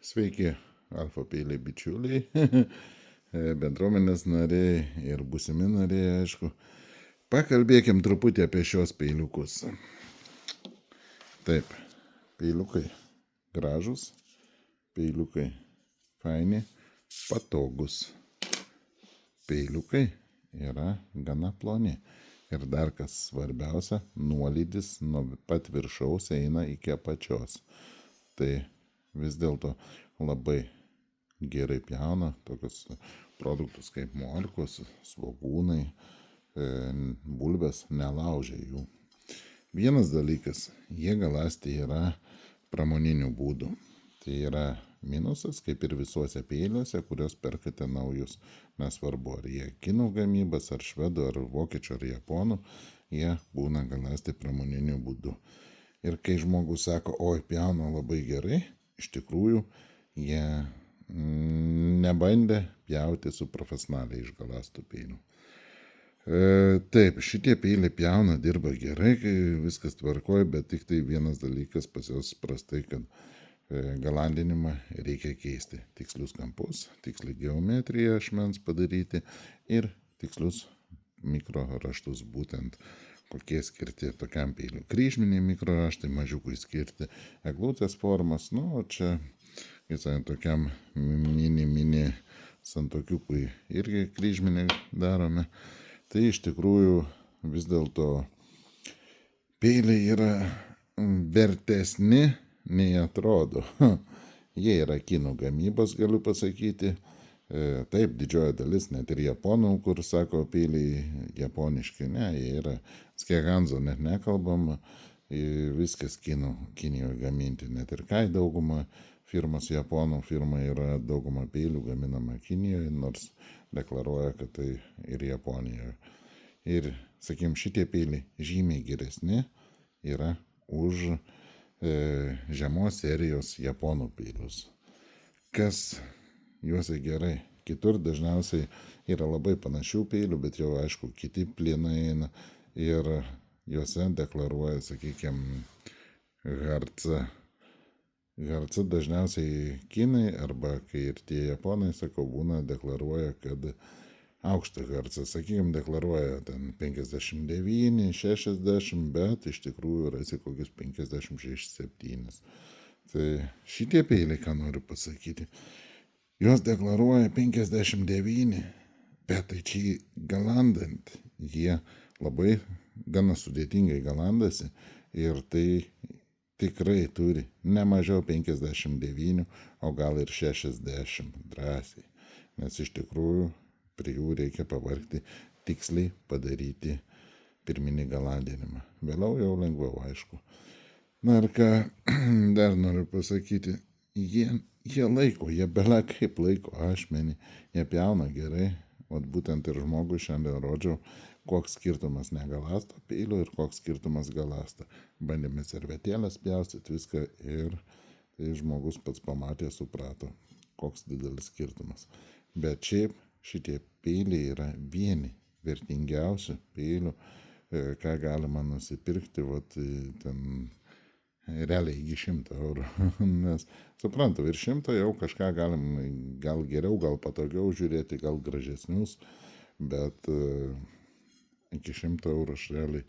Sveiki, Alfa peiliai bičiuliai, bendruomenės nariai ir būsimi nariai, aišku. Pakalbėkim truputį apie šios peiliukus. Taip, peiliukai gražus, peiliukai faini, patogus. Peiliukai yra gana ploni. Ir dar kas svarbiausia, nuolydis nuo pat viršaus eina iki apačios. Tai vis dėlto labai gerai pjauna tokius produktus kaip morkos, svogūnai, bulvės, nelaužia jų. Vienas dalykas, jie galąsti yra pramoninių būdų. Tai yra minusas, kaip ir visuose peiliuose, kurios perkate naujus. Nesvarbu, ar jie kinų gamybas, ar švedų, ar vokiečių, ar japonų, jie būna galąsti pramoniniu būdu. Ir kai žmogus sako, oi, pjauna labai gerai, iš tikrųjų jie nebandė pjauti su profesionaliai išgalastų peiliu. Taip, šitie peiliai pjauna, dirba gerai, kai viskas tvarkoja, bet tik tai vienas dalykas pas jos prastai, kad galandinimą reikia keisti. Tikslius kampus, tikslią geometriją ašmens padaryti ir tikslius mikroraštus, būtent kokie skirti tokiam peiliui. Kryžminiai mikroraštai, mažiukui skirti eglutės formas, o čia, visai tokiam mini santokiukui irgi kryžminiai darome. Tai iš tikrųjų vis dėlto peiliai yra vertesni nei atrodo. Jie yra kinų gamybos, galiu pasakyti. Taip, didžioji dalis, net ir japonų, kur sako peiliai japoniški, ne, jie yra skeganzo, net nekalbama, viskas Kinijoje gaminti, net ir kai dauguma firmos, japonų firma yra dauguma peilių gaminama Kinijoje, nors deklaruoja, kad tai ir Japonijoje. Ir, sakykim, šitie peiliai žymiai geresni yra už žemos serijos japonų peilius. Kas juose gerai? Kitur dažniausiai yra labai panašių peilių, bet jau aišku, kiti plienai eina ir juose deklaruoja, sakykime, hercą. Hercą dažniausiai kinai arba kai ir tie japonai, sakau, būna deklaruoja, kad aukštą hercą, sakykime, deklaruoja ten 59, 60, bet iš tikrųjų rasi kokius 56-7. Tai šitie peiliai, ką noriu pasakyti, jos deklaruoja 59, bet tai čia galandant, jie labai gana sudėtingai galandasi ir tai tikrai turi ne mažiau 59, o gal ir 60 drąsiai, nes iš tikrųjų prie jų reikia pavargti tiksliai padaryti pirminį galandinimą. Vėliau jau lengviau, aišku. Na ir ką dar noriu pasakyti, jie laiko, jie bele kaip laiko ašmenį, jie pjauna gerai, o būtent ir žmogui šiandien rodžiau, koks skirtumas negalasto peilio ir koks skirtumas galasta. Bandėme servetėlės pjaustyti viską ir tai žmogus pats pamatė, suprato, koks didelis skirtumas. Bet šiaip šitie peiliai yra vieni vertingiausių peilių, ką galima nusipirkti, ten realiai iki 100 eurų. Nes, suprantu, ir 100 jau kažką galim, gal geriau, gal patogiau žiūrėti, gal gražesnius, bet iki 100 eurų aš realiai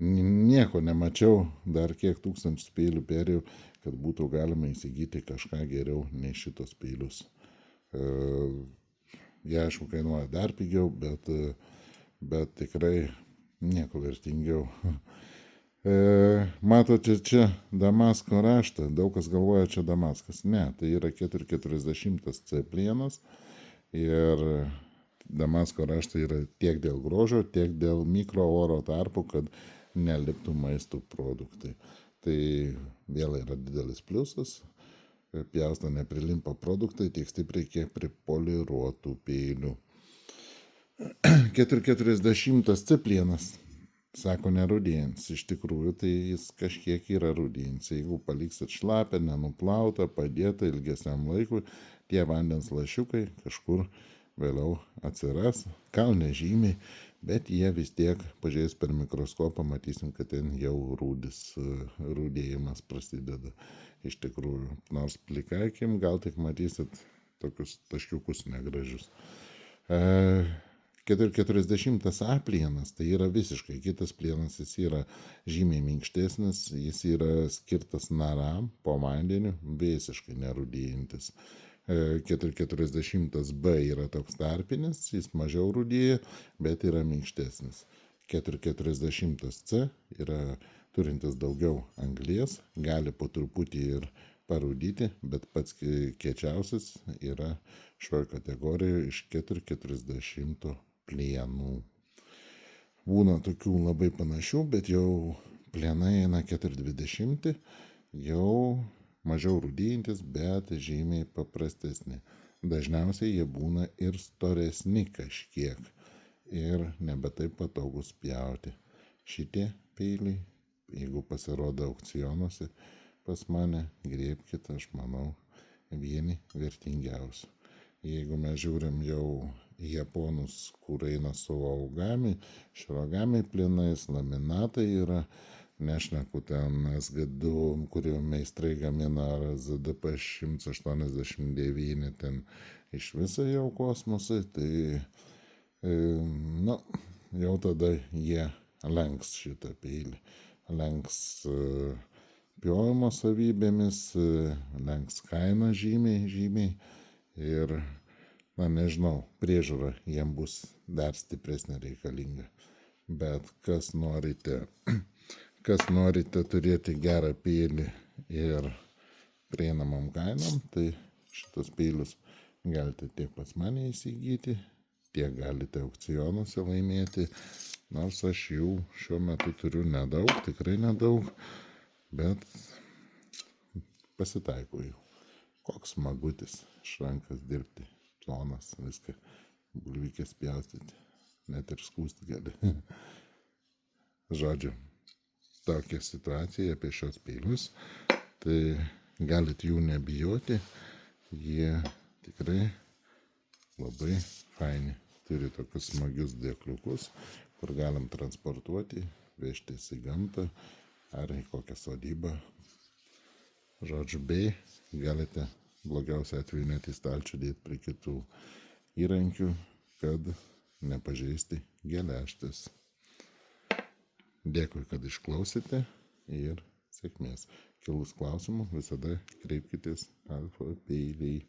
nieko nemačiau, dar kiek tūkstančių peilių perėjau, kad būtų galima įsigyti kažką geriau nei šitos peilius. Jie, aišku, kainuoja dar pigiau, bet tikrai nieko vertingiau. Matote čia Damasko raštą, daug kas galvoja čia Damaskas. Ne, tai yra 440 C plienas ir Damasko raštai yra tiek dėl grožio, tiek dėl mikro oro tarpų, kad neliptų maisto produktai. Tai vėl yra didelis pliusas. Pjausto neprilimpa produktai tiek stipriai, kiek prie poliruotų peilių. 440 C plienas, sako, nerūdėjins. Iš tikrųjų, tai jis kažkiek yra rūdėjins. Jeigu paliksit šlapę, nenuplautą, padėtą ilgesniam laikui, tie vandens lašiukai kažkur vėliau atsiras. Gal nežymiai, bet jie vis tiek, pažiūrėjus per mikroskopą, matysim, kad ten jau rūdėjimas prasideda. iš tikrųjų. Nors plika akim gal tik matysit tokius taškiukus negražius. 440 A plienas tai yra visiškai kitas plienas, jis yra žymiai minkštesnis, jis yra skirtas naram po vandeniu, visiškai nerūdyjantis. 440 B yra toks tarpinis, jis mažiau rūdyja, bet yra minkštesnis. 440 C yra turintis daugiau anglies, gali po truputį ir parūdyti, bet pats kiečiausias yra šioje kategorijoje iš 440 plienų. Būna tokių labai panašių, bet jau plienai eina 420, jau mažiau rūdyjantis, bet žymiai paprastesni. Dažniausiai jie būna ir storesni kažkiek ir nebe taip patogus pjauti. Šitie peiliai, jeigu pasirodo aukcionuose pas mane, griebkit, aš manau, vieni vertingiausių. Jeigu mes žiūrim jau japonus, kur eina su augami, širogami plinais, laminatai yra, nešneku ten SG2, kurio meistrai gamina ZDP 189, ten iš viso jau kosmosai, tai jau tada jie lenks šitą peilį, lenks pjovimo savybėmis, lenks kainą žymiai ir, nežinau, priežiūra jiem bus dar stipresnė reikalinga. Bet kas norite turėti gerą peilį ir prieinamam kainom, tai šitos peilius galite tiek pas mane įsigyti, tiek galite aukcionuose laimėti, nors aš jų šiuo metu turiu nedaug, tikrai nedaug, bet pasitaiko jų. Koks smagutis iš rankas dirbti, plonas, viską, bulvykės pjaustyti, net ir skūsti gali. Žodžiu, tokia situacija apie šios peilius, tai galit jų nebijoti, jie tikrai labai faini. Turi tokius smagius dėkliukus, kur galim transportuoti, vežtis į gamtą ar į kokią sodybą. Žodžiu, bei galite blogiausia atveju net į stalčių dėti prie kitų įrankių, kad nepažeisti geležtės. Dėkui, kad išklausėte ir sėkmės. Kilus klausimų visada kreipkitės Alfa Peiliai.